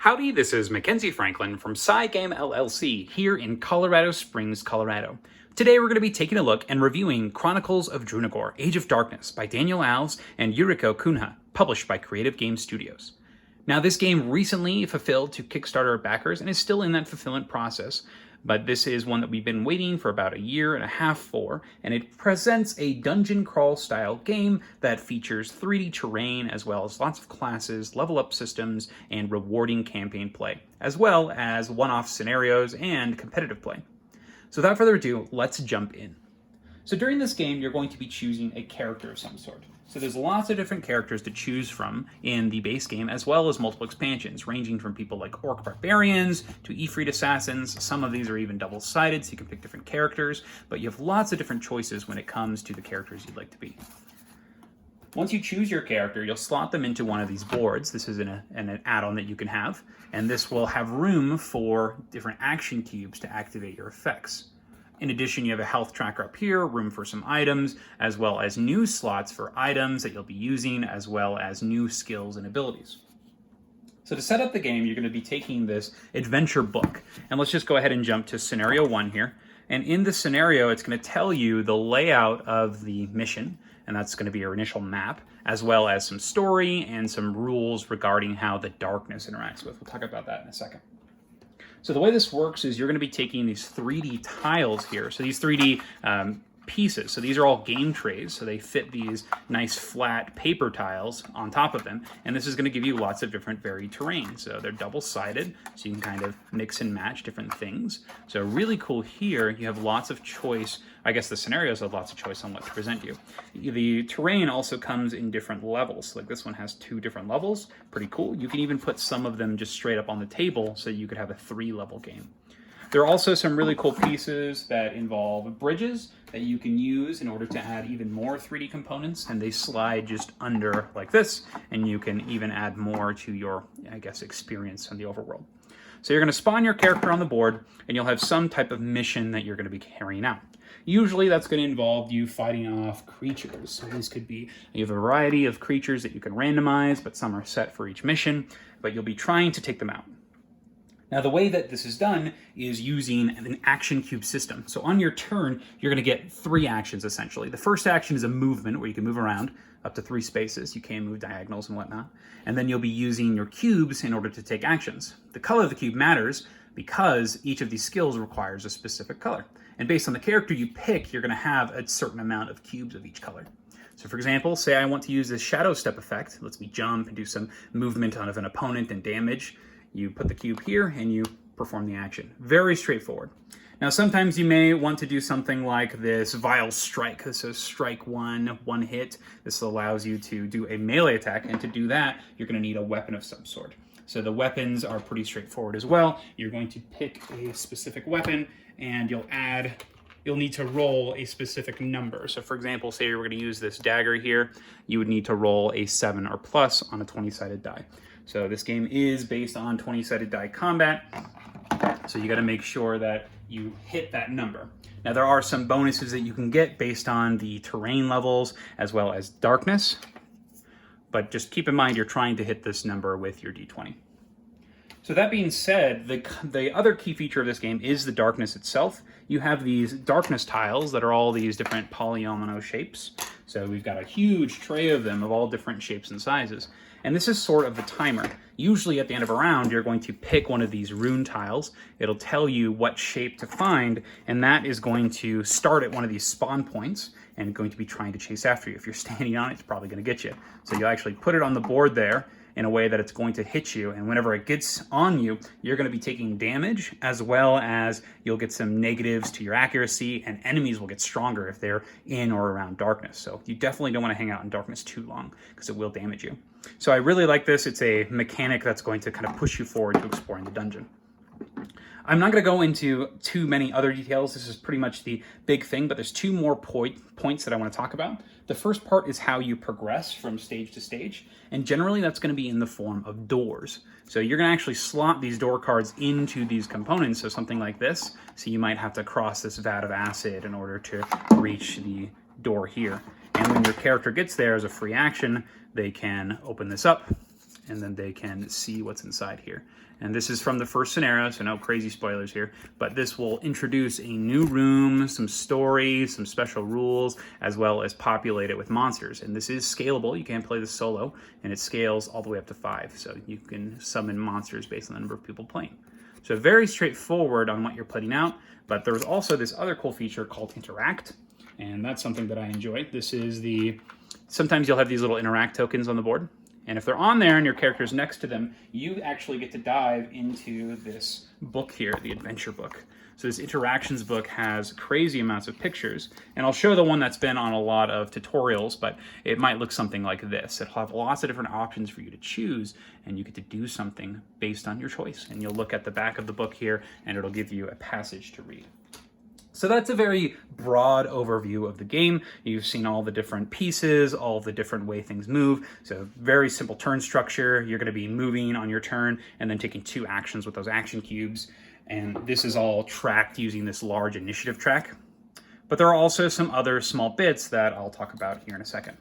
Howdy, this is Mackenzie Franklin from SideGameLLC here in Colorado Springs, Colorado. Today we're going to be taking a look and reviewing Chronicles of Drunagor, Age of Darkness by Daniel Alves and Yuriko Kunha, published by Creative Game Studios. Now this game recently fulfilled to Kickstarter backers and is still in that fulfillment process, but this is one that we've been waiting for about a year and a half for, and it presents a dungeon crawl style game that features 3D terrain as well as lots of classes, level up systems, and rewarding campaign play, as well as one-off scenarios and competitive play. So without further ado, let's jump in. So during this game, you're going to be choosing a character of some sort. So there's lots of different characters to choose from in the base game, as well as multiple expansions, ranging from people like Orc Barbarians to Ifrit Assassins. Some of these are even double-sided, so you can pick different characters, but you have lots of different choices when it comes to the characters you'd like to be. Once you choose your character, you'll slot them into one of these boards. This is an add-on that you can have, and this will have room for different action cubes to activate your effects. In addition, you have a health tracker up here, room for some items, as well as new slots for items that you'll be using, as well as new skills and abilities. So to set up the game, you're going to be taking this adventure book. And let's just go ahead and jump to scenario 1 here. And in the scenario, it's going to tell you the layout of the mission, and that's going to be your initial map, as well as some story and some rules regarding how the darkness interacts with. We'll talk about that in a second. So the way this works is you're going to be taking these 3D tiles here. So these 3D pieces, so these are all game trays, so they fit these nice flat paper tiles on top of them, and this is going to give you lots of different varied terrain. So they're double-sided, so you can kind of mix and match different things. So really cool here, you have lots of choice. I guess the scenarios have lots of choice on what to present you. The terrain also comes in different levels. Like this one has 2 different levels, pretty cool. You can even put some of them just straight up on the table so you could have a 3-level game. There are also some really cool pieces that involve bridges that you can use in order to add even more 3D components, and they slide just under like this, and you can even add more to your, I guess, experience in the overworld. So you're going to spawn your character on the board, and you'll have some type of mission that you're going to be carrying out. Usually that's going to involve you fighting off creatures. So these could be, you have a variety of creatures that you can randomize, but some are set for each mission, but you'll be trying to take them out. Now, the way that this is done is using an action cube system. So on your turn, you're going to get 3 actions, essentially. The first action is a movement where you can move around up to 3 spaces. You can move diagonals and whatnot. And then you'll be using your cubes in order to take actions. The color of the cube matters because each of these skills requires a specific color. And based on the character you pick, you're going to have a certain amount of cubes of each color. So for example, say I want to use this shadow step effect. Lets me jump and do some movement on an opponent and damage. You put the cube here and you perform the action. Very straightforward. Now sometimes you may want to do something like this vile strike. This is strike 1 hit. This allows you to do a melee attack, and to do that, you're going to need a weapon of some sort. So the weapons are pretty straightforward as well. You're going to pick a specific weapon, and you'll need to roll a specific number. So for example, say you were going to use this dagger here, you would need to roll a 7 or plus on a 20-sided die. So this game is based on 20-sided die combat, so you got to make sure that you hit that number. Now there are some bonuses that you can get based on the terrain levels as well as darkness, but just keep in mind you're trying to hit this number with your d20. So that being said, the other key feature of this game is the darkness itself. You have these darkness tiles that are all these different polyomino shapes. So we've got a huge tray of them of all different shapes and sizes. And this is sort of the timer. Usually at the end of a round, you're going to pick one of these rune tiles. It'll tell you what shape to find, and that is going to start at one of these spawn points and going to be trying to chase after you. If you're standing on it, it's probably going to get you. So you'll actually put it on the board there in a way that it's going to hit you, and whenever it gets on you, you're going to be taking damage, as well as you'll get some negatives to your accuracy, and enemies will get stronger if they're in or around darkness. So you definitely don't want to hang out in darkness too long, because it will damage you. So I really like this. It's a mechanic that's going to kind of push you forward to exploring the dungeon. I'm not going to go into too many other details. This is pretty much the big thing, but there's 2 more points that I want to talk about. The first part is how you progress from stage to stage, and generally that's going to be in the form of doors. So you're going to actually slot these door cards into these components, so something like this. So you might have to cross this vat of acid in order to reach the door here. And when your character gets there as a free action, they can open this up and then they can see what's inside here. And this is from the first scenario, so no crazy spoilers here, but this will introduce a new room, some story, some special rules, as well as populate it with monsters. And this is scalable. You can play this solo, and it scales all the way up to 5, so you can summon monsters based on the number of people playing. So very straightforward on what you're putting out, but there's also this other cool feature called Interact, and that's something that I enjoy. This is sometimes you'll have these little interact tokens on the board, and if they're on there and your character's next to them, you actually get to dive into this book here, the adventure book. So this interactions book has crazy amounts of pictures, and I'll show the one that's been on a lot of tutorials, but it might look something like this. It'll have lots of different options for you to choose, and you get to do something based on your choice. And you'll look at the back of the book here, and it'll give you a passage to read. So that's a very broad overview of the game. You've seen all the different pieces, all the different way things move. So very simple turn structure. You're going to be moving on your turn and then taking 2 actions with those action cubes. And this is all tracked using this large initiative track. But there are also some other small bits that I'll talk about here in a second.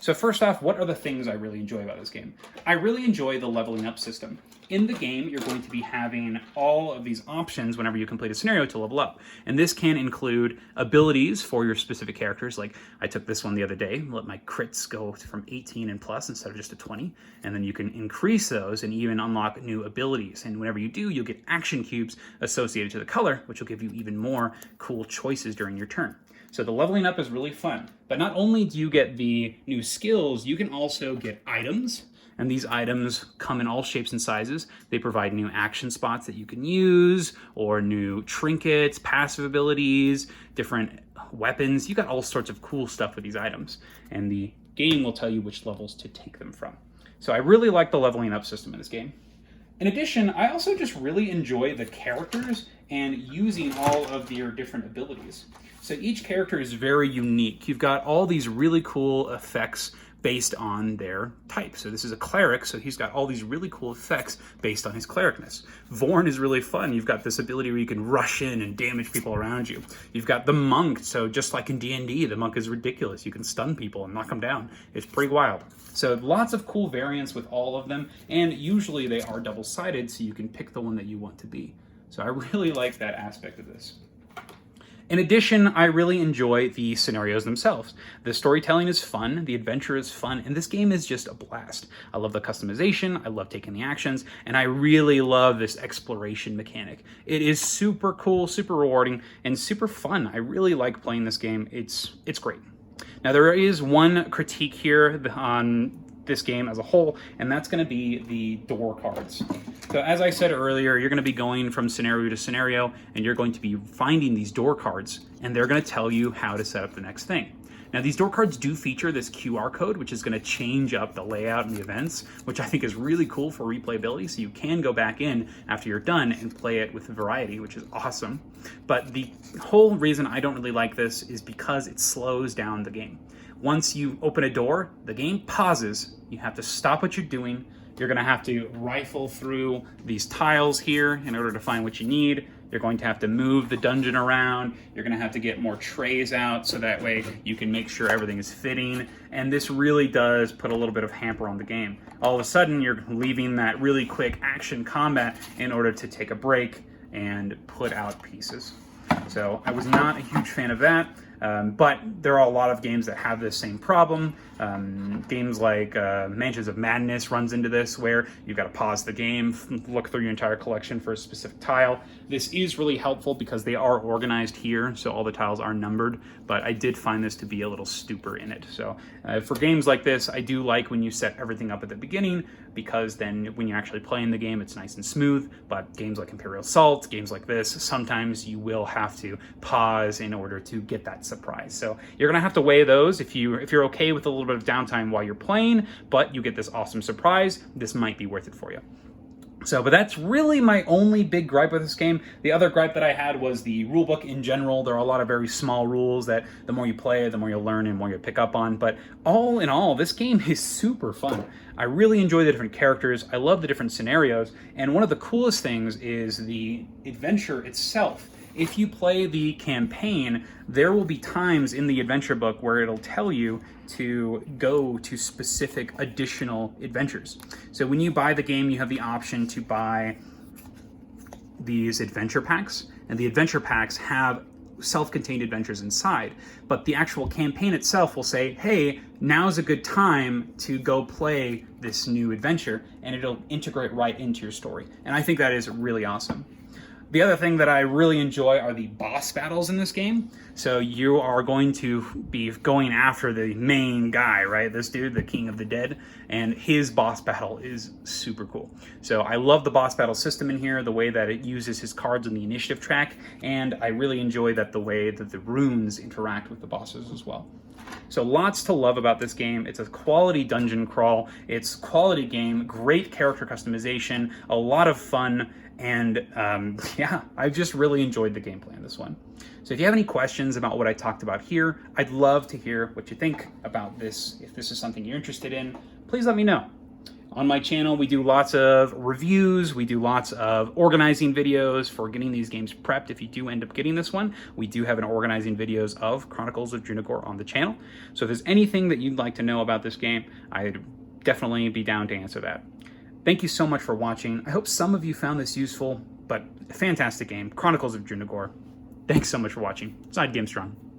So first off, what are the things I really enjoy about this game? I really enjoy the leveling up system. In the game, you're going to be having all of these options whenever you complete a scenario to level up. And this can include abilities for your specific characters. Like I took this one the other day, let my crits go from 18 and plus instead of just a 20. And then you can increase those and even unlock new abilities. And whenever you do, you'll get action cubes associated to the color, which will give you even more cool choices during your turn. So the leveling up is really fun. But not only do you get the new skills, you can also get items. And these items come in all shapes and sizes. They provide new action spots that you can use, or new trinkets, passive abilities, different weapons. You got all sorts of cool stuff with these items. And the game will tell you which levels to take them from. So I really like the leveling up system in this game. In addition, I also just really enjoy the characters and using all of your different abilities. So each character is very unique. You've got all these really cool effects based on their type. So this is a cleric, so he's got all these really cool effects based on his clericness. Vorn is really fun. You've got this ability where you can rush in and damage people around you. You've got the monk, so just like in D&D, the monk is ridiculous. You can stun people and knock them down. It's pretty wild. So lots of cool variants with all of them, and usually they are double-sided, so you can pick the one that you want to be. So I really like that aspect of this. In addition, I really enjoy the scenarios themselves. The storytelling is fun, the adventure is fun, and this game is just a blast. I love the customization, I love taking the actions, and I really love this exploration mechanic. It is super cool, super rewarding, and super fun. I really like playing this game. It's great. Now there is one critique here on this game as a whole, and that's going to be the door cards. So as I said earlier, you're going to be going from scenario to scenario, and you're going to be finding these door cards, and they're going to tell you how to set up the next thing. Now these door cards do feature this QR code, which is going to change up the layout and the events, which I think is really cool for replayability, so you can go back in after you're done and play it with variety, which is awesome. But the whole reason I don't really like this is because it slows down the game. Once you open a door, the game pauses. You have to stop what you're doing. You're going to have to rifle through these tiles here in order to find what you need. You're going to have to move the dungeon around. You're going to have to get more trays out so that way you can make sure everything is fitting. And this really does put a little bit of hamper on the game. All of a sudden, you're leaving that really quick action combat in order to take a break and put out pieces. So I was not a huge fan of that. But there are a lot of games that have this same problem. Games like Mansions of Madness runs into this, where you've got to pause the game, look through your entire collection for a specific tile. This is really helpful because they are organized here, so all the tiles are numbered, but I did find this to be a little stupor in it. So for games like this, I do like when you set everything up at the beginning, because then when you're actually playing the game, it's nice and smooth. But games like Imperial Assault, games like this, sometimes you will have to pause in order to get that surprise. So you're gonna have to weigh those. If you're okay with a little bit of downtime while you're playing, but you get this awesome surprise, this might be worth it for you. So, but that's really my only big gripe with this game. The other gripe that I had was the rulebook in general. There are a lot of very small rules that the more you play, the more you'll learn and more you'll pick up on. But all in all, this game is super fun. I really enjoy the different characters. I love the different scenarios. And one of the coolest things is the adventure itself if you play the campaign, there will be times in the adventure book where it'll tell you to go to specific additional adventures. So when you buy the game, you have the option to buy these adventure packs, and the adventure packs have self-contained adventures inside, but the actual campaign itself will say, hey, now's a good time to go play this new adventure, and it'll integrate right into your story. And I think that is really awesome. The other thing that I really enjoy are the boss battles in this game. So you are going to be going after the main guy, right? This dude, the King of the Dead, and his boss battle is super cool. So I love the boss battle system in here, the way that it uses his cards in the initiative track, and I really enjoy that the way that the runes interact with the bosses as well. So lots to love about this game. It's a quality dungeon crawl. It's a quality game, great character customization, a lot of fun, and yeah, I've just really enjoyed the gameplay on this one. So if you have any questions about what I talked about here, I'd love to hear what you think about this. If this is something you're interested in, please let me know. On my channel, we do lots of reviews, we do lots of organizing videos for getting these games prepped. If you do end up getting this one, we do have an organizing videos of Chronicles of Drunagor on the channel. So if there's anything that you'd like to know about this game, I'd definitely be down to answer that. Thank you so much for watching. I hope some of you found this useful, but a fantastic game, Chronicles of Drunagor. Thanks so much for watching. Side Game Strong.